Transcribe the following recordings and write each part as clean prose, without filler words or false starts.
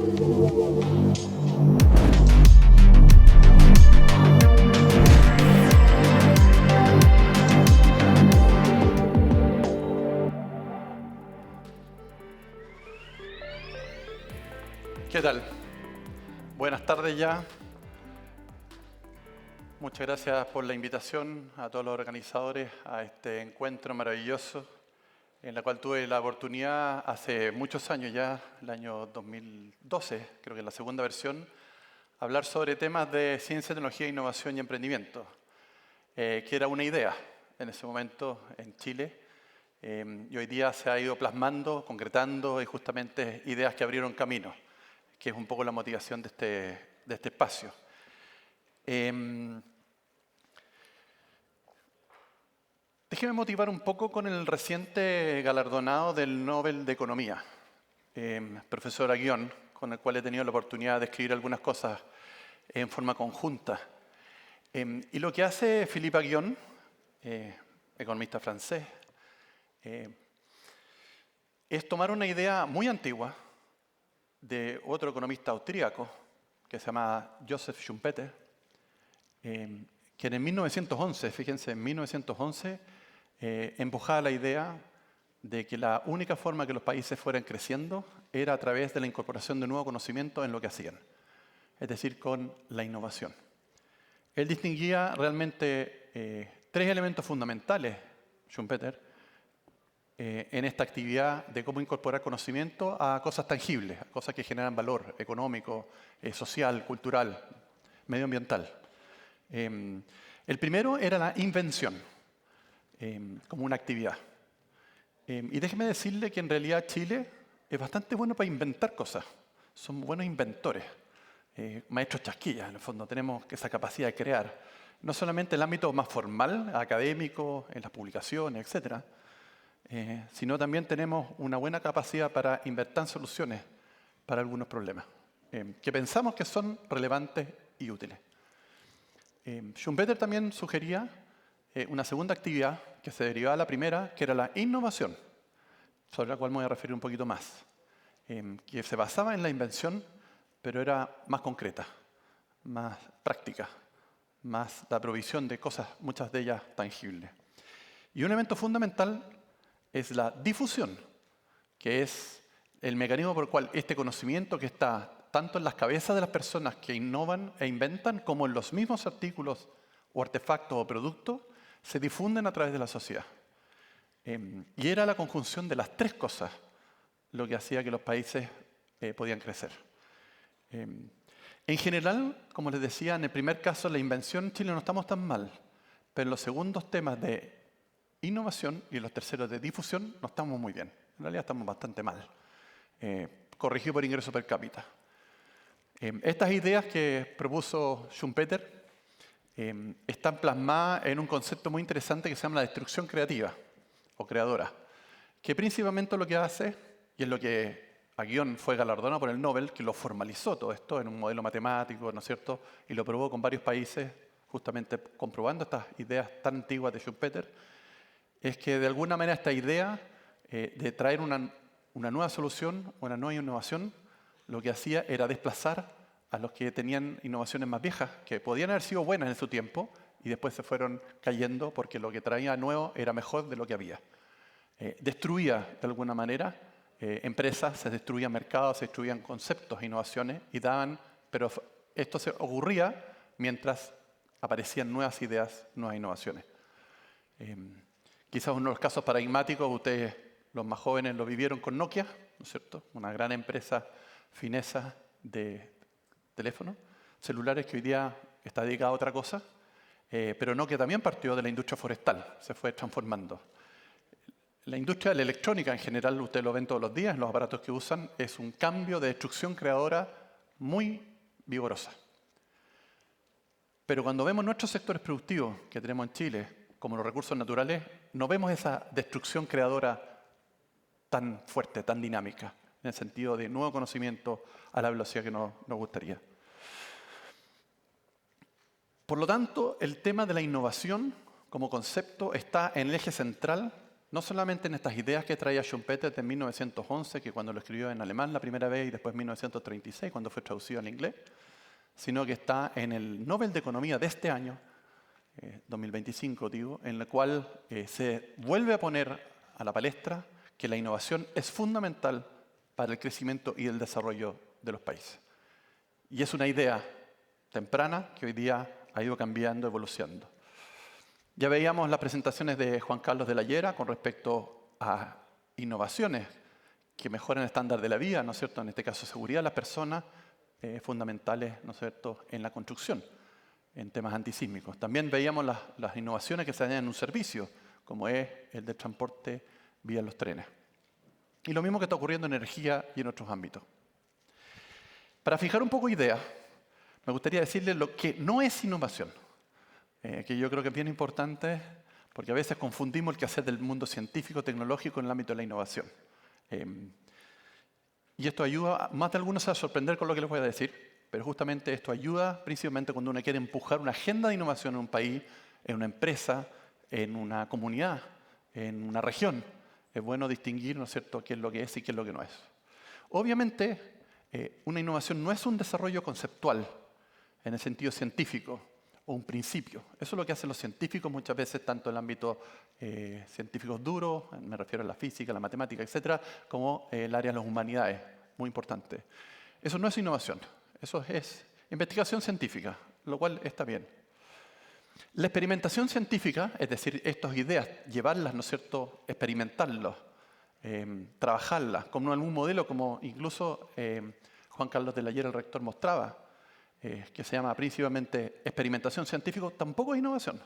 ¿Qué tal? Buenas tardes ya. Muchas gracias por la invitación a todos los organizadores a este encuentro maravilloso, en la cual tuve la oportunidad hace muchos años ya, el año 2012, creo que es la segunda versión, hablar sobre temas de ciencia, tecnología, innovación y emprendimiento, que era una idea en ese momento en Chile. Y hoy día se ha ido plasmando, concretando y justamente ideas que abrieron camino, que es un poco la motivación de este espacio. Déjeme motivar un poco con el reciente galardonado del Nobel de Economía, profesor Aguillón, con el cual he tenido la oportunidad de escribir algunas cosas en forma conjunta. Y lo que hace Philippe Aguillón, economista francés, es tomar una idea muy antigua de otro economista austríaco, que se llama Joseph Schumpeter, que en 1911, fíjense, en 1911, empujaba la idea de que la única forma que los países fueran creciendo era a través de la incorporación de nuevo conocimiento en lo que hacían, es decir, con la innovación. Él distinguía realmente tres elementos fundamentales, Schumpeter, en esta actividad de cómo incorporar conocimiento a cosas tangibles, a cosas que generan valor económico, social, cultural, medioambiental. El primero era la invención, como una actividad. Y déjeme decirle que en realidad Chile es bastante bueno para inventar cosas. Son buenos inventores, maestros chasquillas, en el fondo. Tenemos esa capacidad de crear, no solamente en el ámbito más formal, académico, en las publicaciones, etcétera, sino también tenemos una buena capacidad para inventar soluciones para algunos problemas, que pensamos que son relevantes y útiles. Schumpeter también sugería una segunda actividad que se derivaba de la primera, que era la innovación, sobre la cual me voy a referir un poquito más, que se basaba en la invención, pero era más concreta, más práctica, más la provisión de cosas, muchas de ellas tangibles. Y un elemento fundamental es la difusión, que es el mecanismo por el cual este conocimiento que está tanto en las cabezas de las personas que innovan e inventan, como en los mismos artículos o artefactos o productos, se difunden a través de la sociedad. Y era la conjunción de las tres cosas lo que hacía que los países podían crecer. En general, como les decía, en el primer caso, la invención en Chile no estamos tan mal, pero en los segundos temas de innovación y los terceros de difusión no estamos muy bien. En realidad estamos bastante mal, corregido por ingreso per cápita. Estas ideas que propuso Schumpeter están plasmadas en un concepto muy interesante que se llama la destrucción creativa o creadora, que principalmente lo que hace, y es lo que Aguillón fue galardonado por el Nobel, que lo formalizó todo esto en un modelo matemático, ¿no es cierto?, y lo probó con varios países, justamente comprobando estas ideas tan antiguas de Schumpeter, es que de alguna manera esta idea de traer una nueva solución, una nueva innovación, lo que hacía era desplazar a los que tenían innovaciones más viejas, que podían haber sido buenas en su tiempo, y después se fueron cayendo porque lo que traía nuevo era mejor de lo que había. Destruía de alguna manera empresas, se destruían mercados, se destruían conceptos, innovaciones, y daban, pero esto se ocurría mientras aparecían nuevas ideas, nuevas innovaciones. Quizás uno de los casos paradigmáticos, ustedes, los más jóvenes, lo vivieron con Nokia, ¿no es cierto? Una gran empresa finesa de teléfonos celulares que hoy día está dedicada a otra cosa, pero Nokia también partió de la industria forestal, se fue transformando. La industria de la electrónica en general, ustedes lo ven todos los días, en los aparatos que usan, es un cambio de destrucción creadora muy vigorosa. Pero cuando vemos nuestros sectores productivos que tenemos en Chile, como los recursos naturales, no vemos esa destrucción creadora tan fuerte, tan dinámica, en el sentido de nuevo conocimiento a la velocidad que nos gustaría. Por lo tanto, el tema de la innovación como concepto está en el eje central no solamente en estas ideas que traía Schumpeter de 1911, que cuando lo escribió en alemán la primera vez y después en 1936, cuando fue traducido al inglés, sino que está en el Nobel de Economía de este año, 2025 digo, en el cual se vuelve a poner a la palestra que la innovación es fundamental para el crecimiento y el desarrollo de los países. Y es una idea temprana que hoy día ha ido cambiando, evolucionando. Ya veíamos las presentaciones de Juan Carlos de la Llera con respecto a innovaciones que mejoran el estándar de la vida, ¿no es cierto? En este caso, seguridad de las personas, fundamentales, ¿no es cierto?, en la construcción, en temas antisísmicos. También veíamos las innovaciones que se dan en un servicio, como es el del transporte vía los trenes. Y lo mismo que está ocurriendo en energía y en otros ámbitos. Para fijar un poco ideas, me gustaría decirles lo que no es innovación, que yo creo que es bien importante, porque a veces confundimos el quehacer del mundo científico, tecnológico en el ámbito de la innovación. Y esto ayuda, más de algunos a sorprender con lo que les voy a decir, pero justamente esto ayuda principalmente cuando uno quiere empujar una agenda de innovación en un país, en una empresa, en una comunidad, en una región. Es bueno distinguir, ¿no es cierto?, qué es lo que es y qué es lo que no es. Obviamente, una innovación no es un desarrollo conceptual en el sentido científico o un principio. Eso es lo que hacen los científicos muchas veces, tanto en el ámbito científicos duros, me refiero a la física, la matemática, etcétera, como el área de las humanidades, muy importante. Eso no es innovación, eso es investigación científica, lo cual está bien. La experimentación científica, es decir, estas ideas, llevarlas, ¿no es cierto?, experimentarlas, trabajarlas, como en algún modelo, como incluso Juan Carlos de la Llera, el rector, mostraba, que se llama principalmente experimentación científica, tampoco es innovación.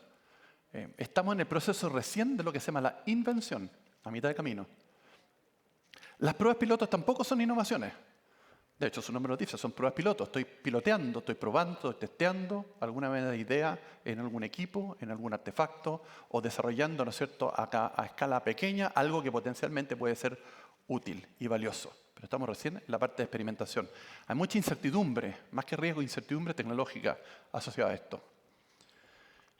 Estamos en el proceso recién de lo que se llama la invención, a mitad de camino. Las pruebas pilotos tampoco son innovaciones. De hecho, su nombre lo dice, son pruebas pilotos. Estoy piloteando, estoy probando, estoy testeando alguna vez de idea en algún equipo, en algún artefacto, o desarrollando, ¿no es cierto?, a escala pequeña, algo que potencialmente puede ser útil y valioso. Pero estamos recién en la parte de experimentación. Hay mucha incertidumbre, más que riesgo, incertidumbre tecnológica asociada a esto.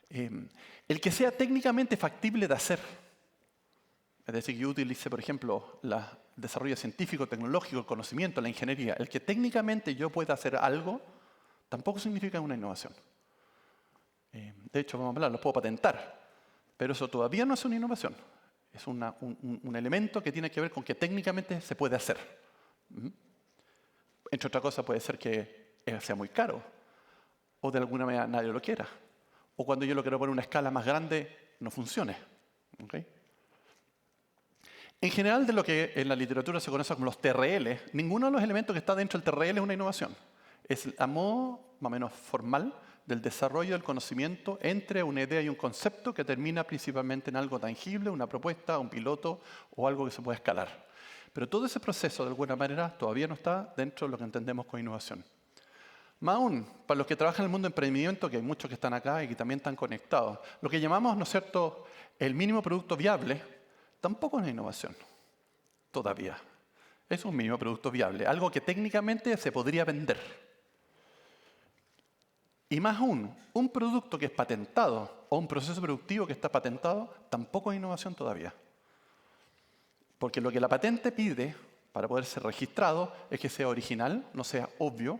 El que sea técnicamente factible de hacer, es decir, que yo utilice, por ejemplo, el desarrollo científico, tecnológico, el conocimiento, la ingeniería, el que técnicamente yo pueda hacer algo, tampoco significa una innovación. De hecho, vamos a hablar, lo puedo patentar, pero eso todavía no es una innovación. Es un elemento que tiene que ver con que técnicamente se puede hacer. Entre otras cosas, puede ser que sea muy caro, o de alguna manera nadie lo quiera, o cuando yo lo quiero poner a una escala más grande, no funcione. ¿Okay? En general, de lo que en la literatura se conoce como los TRL, ninguno de los elementos que está dentro del TRL es una innovación. Es a modo más o menos formal del desarrollo del conocimiento entre una idea y un concepto que termina principalmente en algo tangible, una propuesta, un piloto o algo que se puede escalar. Pero todo ese proceso, de alguna manera, todavía no está dentro de lo que entendemos como innovación. Más aún, para los que trabajan en el mundo de emprendimiento, que hay muchos que están acá y que también están conectados, lo que llamamos, ¿no es cierto?, el mínimo producto viable, tampoco es una innovación, todavía. Es un mínimo producto viable, algo que técnicamente se podría vender. Y más aún, un producto que es patentado o un proceso productivo que está patentado, tampoco es innovación todavía. Porque lo que la patente pide para poder ser registrado es que sea original, no sea obvio,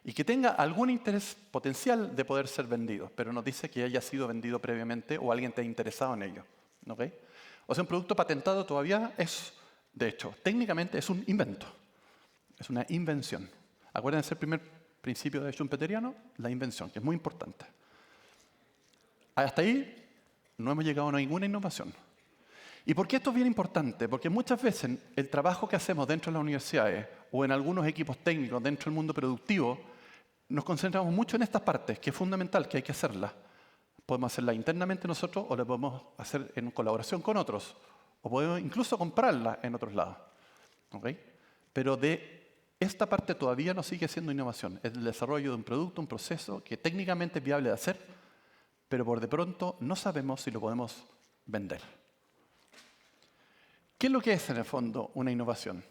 y que tenga algún interés potencial de poder ser vendido, pero no dice que haya sido vendido previamente o alguien esté interesado en ello. ¿Okay? O sea, un producto patentado todavía es, de hecho, técnicamente es un invento, es una invención. Acuérdense el primer principio de schumpeteriano, la invención, que es muy importante. Hasta ahí no hemos llegado a ninguna innovación. ¿Y por qué esto es bien importante? Porque muchas veces el trabajo que hacemos dentro de las universidades o en algunos equipos técnicos dentro del mundo productivo, nos concentramos mucho en estas partes, que es fundamental, que hay que hacerlas. Podemos hacerla internamente nosotros o la podemos hacer en colaboración con otros. O podemos incluso comprarla en otros lados. ¿Okay? Pero de esta parte todavía no sigue siendo innovación. Es el desarrollo de un producto, un proceso que técnicamente es viable de hacer, pero por de pronto no sabemos si lo podemos vender. ¿Qué es lo que es en el fondo una innovación?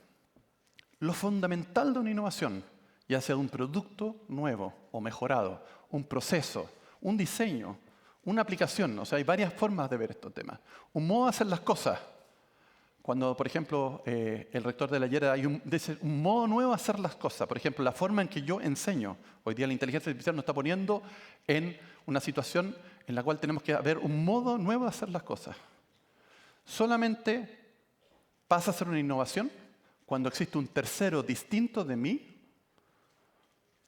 Lo fundamental de una innovación, ya sea un producto nuevo o mejorado, un proceso, un diseño, una aplicación, o sea, hay varias formas de ver estos temas. Un modo de hacer las cosas, Cuando, por ejemplo, el rector de la Yera dice un modo nuevo de hacer las cosas. Por ejemplo, la forma en que yo enseño. Hoy día la inteligencia artificial nos está poniendo en una situación en la cual tenemos que ver un modo nuevo de hacer las cosas. Solamente pasa a ser una innovación cuando existe un tercero distinto de mí,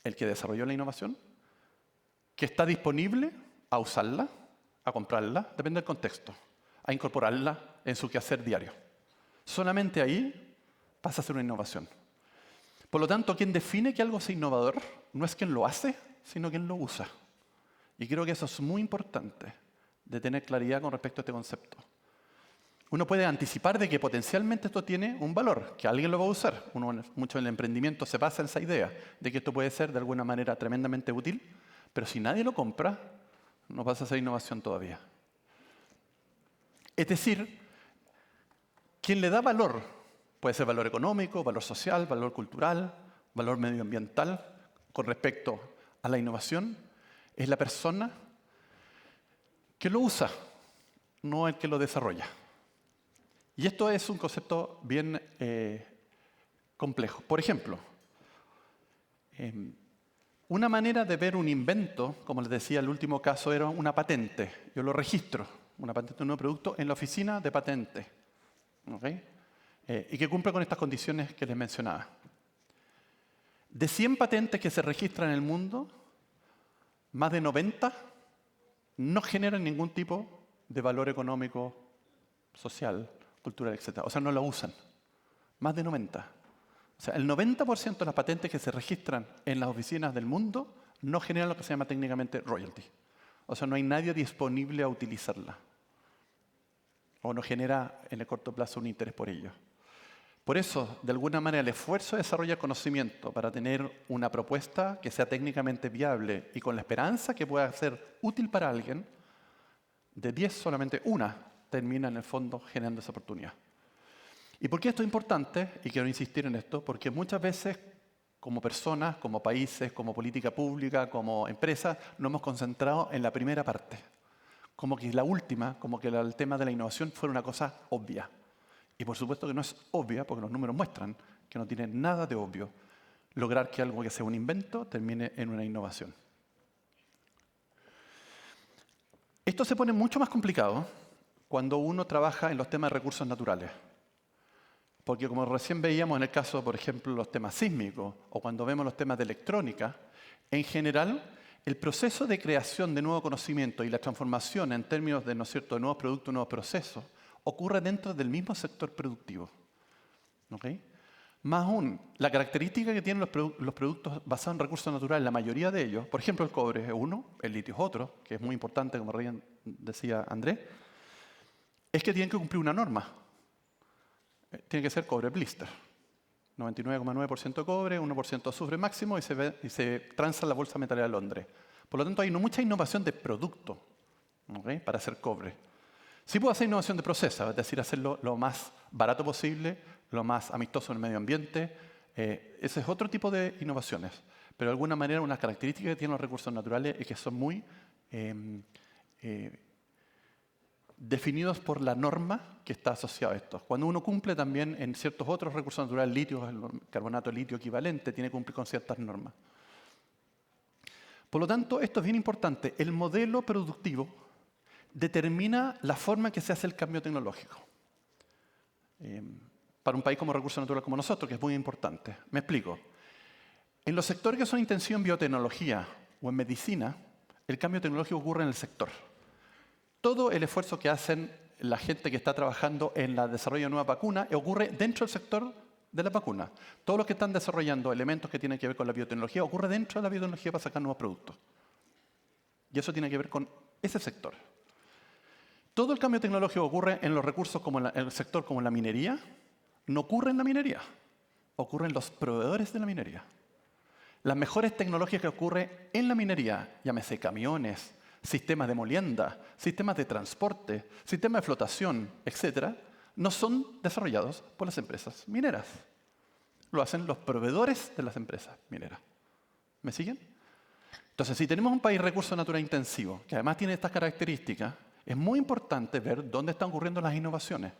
el que desarrolló la innovación, que está disponible a usarla, a comprarla, depende del contexto, a incorporarla en su quehacer diario. Solamente ahí pasa a ser una innovación. Por lo tanto, quien define que algo sea innovador no es quien lo hace, sino quien lo usa. Y creo que eso es muy importante, de tener claridad con respecto a este concepto. Uno puede anticipar de que potencialmente esto tiene un valor, que alguien lo va a usar. Mucho en el emprendimiento se basa en esa idea de que esto puede ser de alguna manera tremendamente útil, pero si nadie lo compra, no pasa a ser innovación todavía. Es decir, quien le da valor, puede ser valor económico, valor social, valor cultural, valor medioambiental, con respecto a la innovación, es la persona que lo usa, no el que lo desarrolla. Y esto es un concepto bien complejo. Por ejemplo, una manera de ver un invento, como les decía, el último caso era una patente. Yo lo registro, una patente de un nuevo producto, en la oficina de patente. ¿Okay? Y que cumple con estas condiciones que les mencionaba. De 100 patentes que se registran en el mundo, más de 90 no generan ningún tipo de valor económico, social, cultural, etc. O sea, no la usan. Más de 90. O sea, el 90% de las patentes que se registran en las oficinas del mundo no generan lo que se llama técnicamente royalty. O sea, no hay nadie disponible a utilizarla. O no genera en el corto plazo un interés por ello. Por eso, de alguna manera, el esfuerzo de desarrollar conocimiento para tener una propuesta que sea técnicamente viable y con la esperanza que pueda ser útil para alguien, de 10 solamente una termina en el fondo generando esa oportunidad. ¿Y por qué esto es importante? Y quiero insistir en esto, porque muchas veces, como personas, como países, como política pública, como empresas, nos hemos concentrado en la primera parte. Como que la última, como que el tema de la innovación fuera una cosa obvia. Y por supuesto que no es obvia, porque los números muestran que no tiene nada de obvio lograr que algo que sea un invento termine en una innovación. Esto se pone mucho más complicado cuando uno trabaja en los temas de recursos naturales. Porque como recién veíamos en el caso, por ejemplo, los temas sísmicos, o cuando vemos los temas de electrónica, en general, el proceso de creación de nuevo conocimiento y la transformación en términos de, ¿no es cierto?, de nuevos productos, nuevos procesos, ocurre dentro del mismo sector productivo. ¿Okay? Más aún, la característica que tienen los productos basados en recursos naturales, la mayoría de ellos, por ejemplo, el cobre es uno, el litio es otro, que es muy importante, como recién decía Andrés, es que tienen que cumplir una norma. Tiene que ser cobre blister. 99,9% cobre, 1% azufre máximo y se transa en la Bolsa Metalera de Londres. Por lo tanto, hay mucha innovación de producto, ¿okay?, para hacer cobre. Sí puedo hacer innovación de proceso, es decir, hacerlo lo más barato posible, lo más amistoso en el medio ambiente. Ese es otro tipo de innovaciones. Pero de alguna manera, una característica que tienen los recursos naturales es que son muy definidos por la norma que está asociada a esto. Cuando uno cumple también en ciertos otros recursos naturales, litio, el carbonato de litio equivalente, tiene que cumplir con ciertas normas. Por lo tanto, esto es bien importante. El modelo productivo determina la forma en que se hace el cambio tecnológico. Para un país como recurso natural como nosotros, que es muy importante. Me explico. En los sectores que son intensivos en biotecnología o en medicina, el cambio tecnológico ocurre en el sector. Todo el esfuerzo que hacen la gente que está trabajando en el desarrollo de nuevas vacunas ocurre dentro del sector de la vacuna. Todos los que están desarrollando elementos que tienen que ver con la biotecnología ocurre dentro de la biotecnología para sacar nuevos productos. Y eso tiene que ver con ese sector. Todo el cambio tecnológico ocurre en los recursos como en el sector como en la minería. No ocurre en la minería, ocurre en los proveedores de la minería. Las mejores tecnologías que ocurren en la minería, llámese camiones, sistemas de molienda, sistemas de transporte, sistemas de flotación, etc., no son desarrollados por las empresas mineras. Lo hacen los proveedores de las empresas mineras. ¿Me siguen? Entonces, si tenemos un país recurso natural intensivo, que además tiene estas características, es muy importante ver dónde están ocurriendo las innovaciones.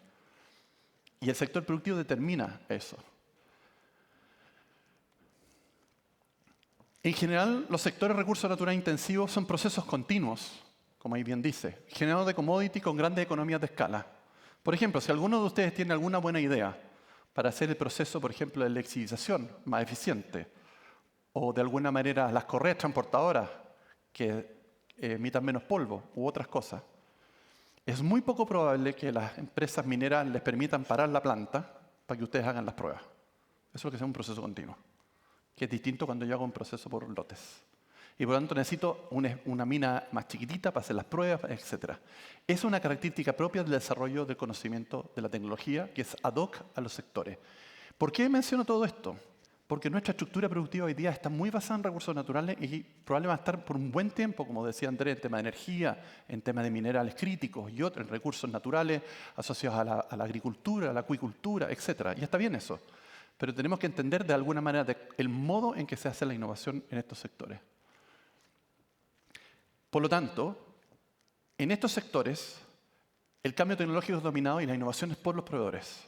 Y el sector productivo determina eso. En general, los sectores de recursos naturales intensivos son procesos continuos, como ahí bien dice, generados de commodity con grandes economías de escala. Por ejemplo, si alguno de ustedes tiene alguna buena idea para hacer el proceso, por ejemplo, de electrificación más eficiente, o de alguna manera las correas transportadoras que emitan menos polvo u otras cosas, es muy poco probable que las empresas mineras les permitan parar la planta para que ustedes hagan las pruebas. Eso es lo que se llama un proceso continuo, que es distinto cuando yo hago un proceso por lotes. Y por lo tanto necesito una mina más chiquitita para hacer las pruebas, etc. Es una característica propia del desarrollo del conocimiento de la tecnología que es ad hoc a los sectores. ¿Por qué menciono todo esto? Porque nuestra estructura productiva hoy día está muy basada en recursos naturales y probablemente va a estar por un buen tiempo, como decía Andrés, en temas de energía, en temas de minerales críticos y otros, en recursos naturales asociados a la agricultura, a la acuicultura, etc. Y está bien eso. Pero tenemos que entender de alguna manera el modo en que se hace la innovación en estos sectores. Por lo tanto, en estos sectores, el cambio tecnológico es dominado y la innovación es por los proveedores.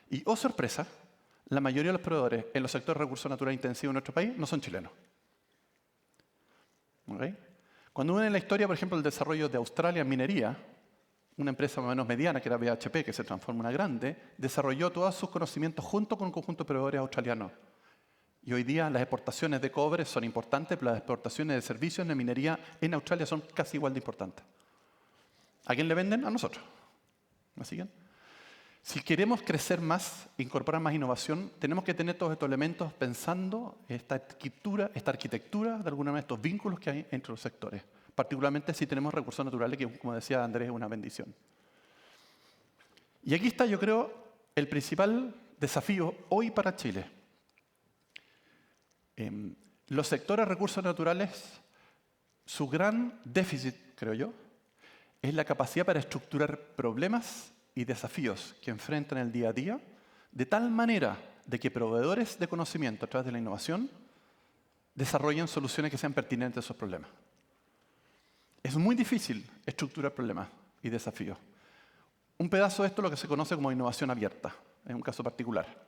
Y, oh sorpresa, la mayoría de los proveedores en los sectores de recursos naturales intensivos en nuestro país no son chilenos. ¿Okay? Cuando uno ve en la historia, por ejemplo, el desarrollo de Australia en minería, una empresa más o menos mediana, que era BHP, que se transforma en una grande, desarrolló todos sus conocimientos junto con un conjunto de proveedores australianos. Y hoy día las exportaciones de cobre son importantes, pero las exportaciones de servicios de minería en Australia son casi igual de importantes. ¿A quién le venden? A nosotros. ¿Me siguen? Si queremos crecer más, incorporar más innovación, tenemos que tener todos estos elementos pensando esta arquitectura, de alguna manera, estos vínculos que hay entre los sectores. Particularmente si tenemos recursos naturales, que, como decía Andrés, es una bendición. Y aquí está, yo creo, el principal desafío hoy para Chile. Los sectores de recursos naturales, su gran déficit, creo yo, es la capacidad para estructurar problemas y desafíos que enfrentan el día a día, de tal manera de que proveedores de conocimiento a través de la innovación desarrollen soluciones que sean pertinentes a esos problemas. Es muy difícil estructurar problemas y desafíos. Un pedazo de esto es lo que se conoce como innovación abierta, en un caso particular.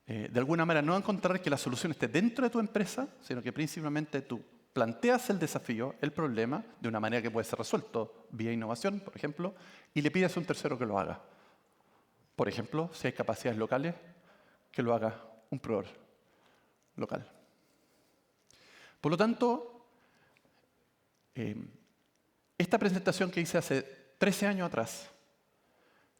De alguna manera no encontrar que la solución esté dentro de tu empresa, sino que principalmente tú planteas el desafío, el problema, de una manera que puede ser resuelto vía innovación, por ejemplo, y le pides a un tercero que lo haga. Por ejemplo, si hay capacidades locales, que lo haga un proveedor local. Por lo tanto, esta presentación que hice hace 13 años atrás,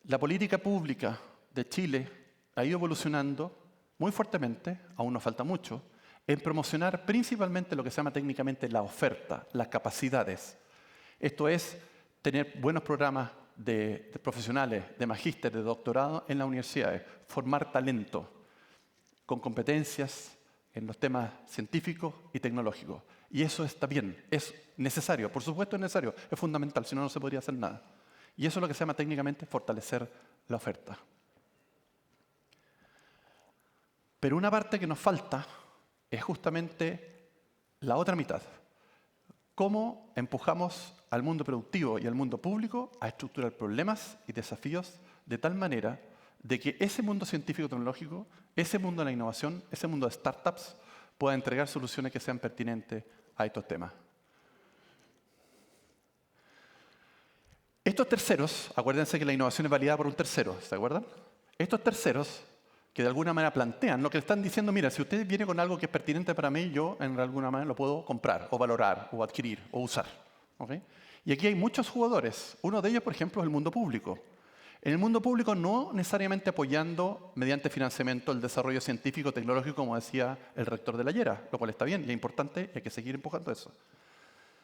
la política pública de Chile ha ido evolucionando muy fuertemente, aún nos falta mucho, en promocionar principalmente lo que se llama técnicamente la oferta, las capacidades. Esto es tener buenos programas de profesionales, de magíster, de doctorado en las universidades, formar talento con competencias en los temas científicos y tecnológicos. Y eso está bien, es necesario, por supuesto es necesario, es fundamental, si no, no se podría hacer nada. Y eso es lo que se llama técnicamente fortalecer la oferta. Pero una parte que nos falta es justamente la otra mitad. ¿Cómo empujamos al mundo productivo y al mundo público a estructurar problemas y desafíos de tal manera de que ese mundo científico-tecnológico, ese mundo de la innovación, ese mundo de startups, pueda entregar soluciones que sean pertinentes a estos temas? Estos terceros, acuérdense que la innovación es validada por un tercero, ¿se acuerdan? Estos terceros que de alguna manera plantean, lo que están diciendo, mira, si usted viene con algo que es pertinente para mí, yo en alguna manera lo puedo comprar, o valorar, o adquirir, o usar. ¿Okay? Y aquí hay muchos jugadores. Uno de ellos, por ejemplo, es el mundo público. En el mundo público no necesariamente apoyando mediante financiamiento el desarrollo científico, tecnológico, como decía el rector de la Llera, lo cual está bien y es importante y hay que seguir empujando eso.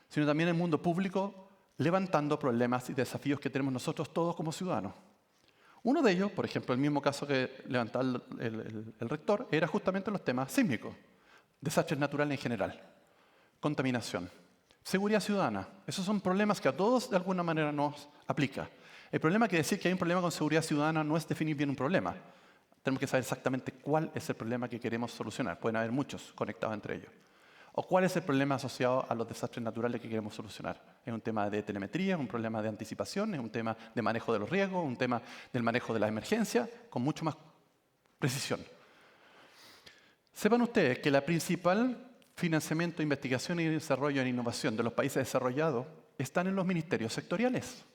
Sino también el mundo público levantando problemas y desafíos que tenemos nosotros todos como ciudadanos. Uno de ellos, por ejemplo, el mismo caso que levantaba el rector, era justamente los temas sísmicos, desastres naturales en general, contaminación, seguridad ciudadana. Esos son problemas que a todos de alguna manera nos aplica. El problema es que decir que hay un problema con seguridad ciudadana no es definir bien un problema. Tenemos que saber exactamente cuál es el problema que queremos solucionar. Pueden haber muchos conectados entre ellos. O cuál es el problema asociado a los desastres naturales que queremos solucionar. Es un tema de telemetría, es un problema de anticipación, es un tema de manejo de los riesgos, un tema del manejo de las emergencias, con mucho más precisión. Sepan ustedes que la principal financiamiento de investigación y desarrollo en innovación de los países desarrollados están en los ministerios sectoriales.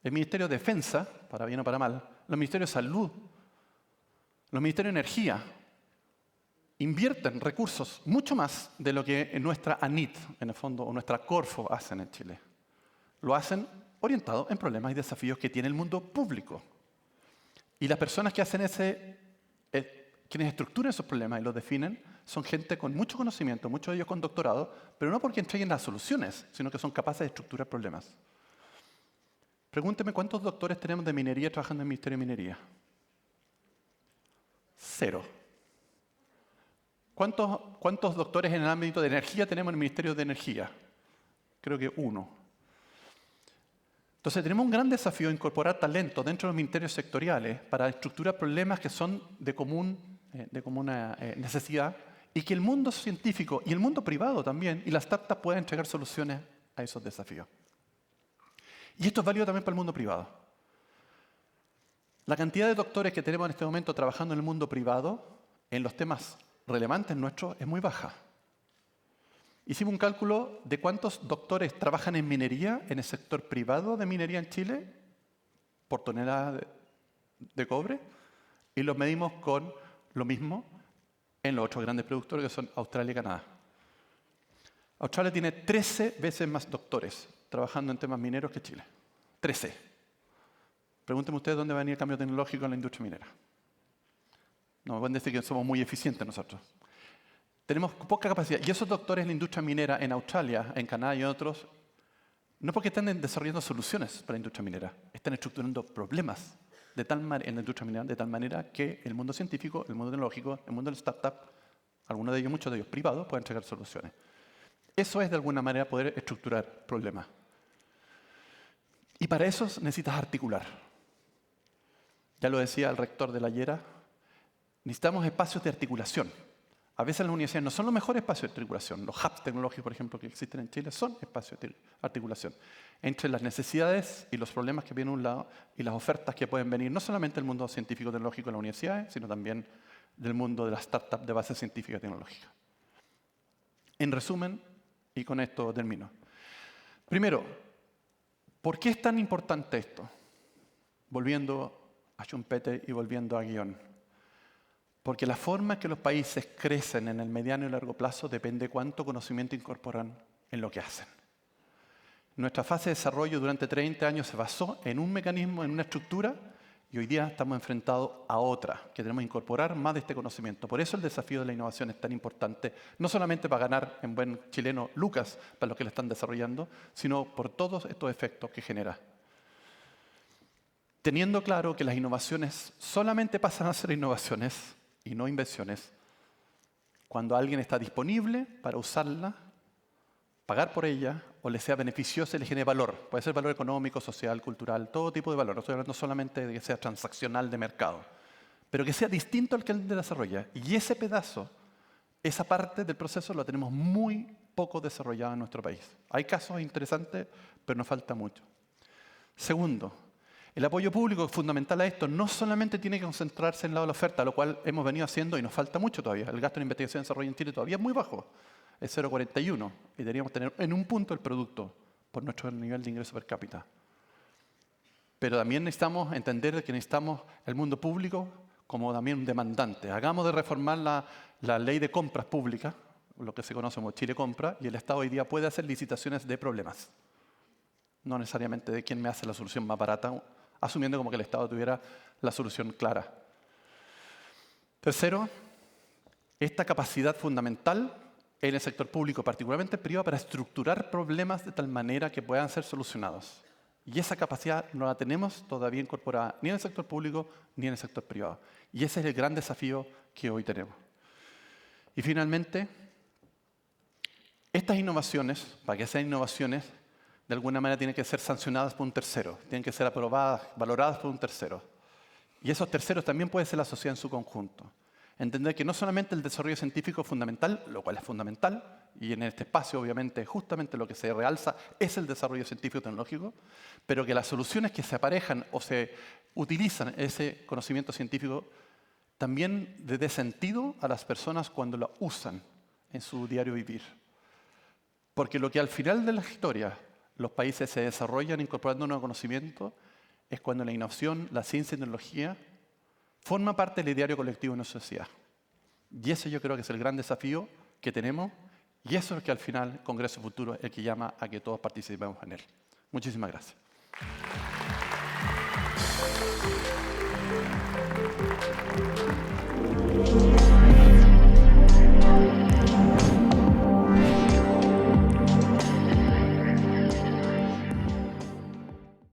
El Ministerio de Defensa, para bien o para mal, los Ministerios de Salud, los Ministerios de Energía, invierten recursos mucho más de lo que en nuestra ANIT, en el fondo, o nuestra Corfo hacen en Chile. Lo hacen orientado en problemas y desafíos que tiene el mundo público. Y las personas que hacen quienes estructuran esos problemas y los definen, son gente con mucho conocimiento, muchos de ellos con doctorado, pero no porque entreguen las soluciones, sino que son capaces de estructurar problemas. Pregúnteme cuántos doctores tenemos de minería trabajando en el Ministerio de Minería. 0. ¿Cuántos doctores en el ámbito de energía tenemos en el Ministerio de Energía? Creo que 1. Entonces tenemos un gran desafío de incorporar talento dentro de los ministerios sectoriales para estructurar problemas que son de comuna necesidad y que el mundo científico y el mundo privado también y las startups puedan entregar soluciones a esos desafíos. Y esto es válido también para el mundo privado. La cantidad de doctores que tenemos en este momento trabajando en el mundo privado, en los temas relevantes nuestros, es muy baja. Hicimos un cálculo de cuántos doctores trabajan en minería, en el sector privado de minería en Chile, por tonelada de cobre, y los medimos con lo mismo en los otros grandes productores que son Australia y Canadá. Australia tiene 13 veces más doctores trabajando en temas mineros que Chile. 13. Pregúntenme ustedes dónde va a venir el cambio tecnológico en la industria minera. No me pueden decir que somos muy eficientes nosotros. Tenemos poca capacidad. Y esos doctores en la industria minera en Australia, en Canadá y otros, no es porque estén desarrollando soluciones para la industria minera, están estructurando problemas en la industria minera de tal manera que el mundo científico, el mundo tecnológico, el mundo del startup, algunos de ellos, muchos de ellos privados, pueden entregar soluciones. Eso es de alguna manera poder estructurar problemas. Y para eso necesitas articular. Ya lo decía el rector de la Llera, necesitamos espacios de articulación. A veces las universidades no son los mejores espacios de articulación. Los hubs tecnológicos, por ejemplo, que existen en Chile, son espacios de articulación entre las necesidades y los problemas que vienen de un lado y las ofertas que pueden venir, no solamente del mundo científico-tecnológico de las universidades, sino también del mundo de las startups de base científica y tecnológica. En resumen, y con esto termino. Primero, ¿por qué es tan importante esto? Volviendo a Schumpeter y volviendo a Guión. Porque la forma en que los países crecen en el mediano y largo plazo depende de cuánto conocimiento incorporan en lo que hacen. Nuestra fase de desarrollo durante 30 años se basó en un mecanismo, en una estructura, y hoy día estamos enfrentados a otra, que tenemos que incorporar más de este conocimiento. Por eso el desafío de la innovación es tan importante, no solamente para ganar, en buen chileno, lucas para los que la están desarrollando, sino por todos estos efectos que genera. Teniendo claro que las innovaciones solamente pasan a ser innovaciones y no invenciones, cuando alguien está disponible para usarla, pagar por ella, o le sea beneficiosa y le genere valor. Puede ser valor económico, social, cultural, todo tipo de valor. No estoy hablando solamente de que sea transaccional de mercado, pero que sea distinto al que él desarrolla. Y ese pedazo, esa parte del proceso, la tenemos muy poco desarrollada en nuestro país. Hay casos interesantes, pero nos falta mucho. Segundo, el apoyo público es fundamental a esto. No solamente tiene que concentrarse en el lado de la oferta, lo cual hemos venido haciendo y nos falta mucho todavía. El gasto en investigación y desarrollo en Chile todavía es muy bajo. Es 0,41 y deberíamos tener en un punto el producto por nuestro nivel de ingreso per cápita. Pero también necesitamos entender que necesitamos el mundo público como también un demandante. Hagamos de reformar la ley de compras públicas, lo que se conoce como Chile Compra, y el Estado hoy día puede hacer licitaciones de problemas. No necesariamente de quién me hace la solución más barata, asumiendo como que el Estado tuviera la solución clara. Tercero, esta capacidad fundamental en el sector público, particularmente el privado, para estructurar problemas de tal manera que puedan ser solucionados. Y esa capacidad no la tenemos todavía incorporada ni en el sector público ni en el sector privado. Y ese es el gran desafío que hoy tenemos. Y finalmente, estas innovaciones, para que sean innovaciones, de alguna manera tienen que ser sancionadas por un tercero, tienen que ser aprobadas, valoradas por un tercero. Y esos terceros también puede ser la sociedad en su conjunto. Entender que no solamente el desarrollo científico es fundamental, lo cual es fundamental, y en este espacio obviamente justamente lo que se realza es el desarrollo científico-tecnológico, pero que las soluciones que se aparejan o se utilizan ese conocimiento científico también le dé sentido a las personas cuando lo usan en su diario vivir. Porque lo que al final de la historia los países se desarrollan incorporando nuevo conocimiento es cuando la innovación, la ciencia y tecnología forma parte del ideario colectivo de nuestra sociedad. Y ese yo creo que es el gran desafío que tenemos y eso es lo que al final el Congreso Futuro es el que llama a que todos participemos en él. Muchísimas gracias.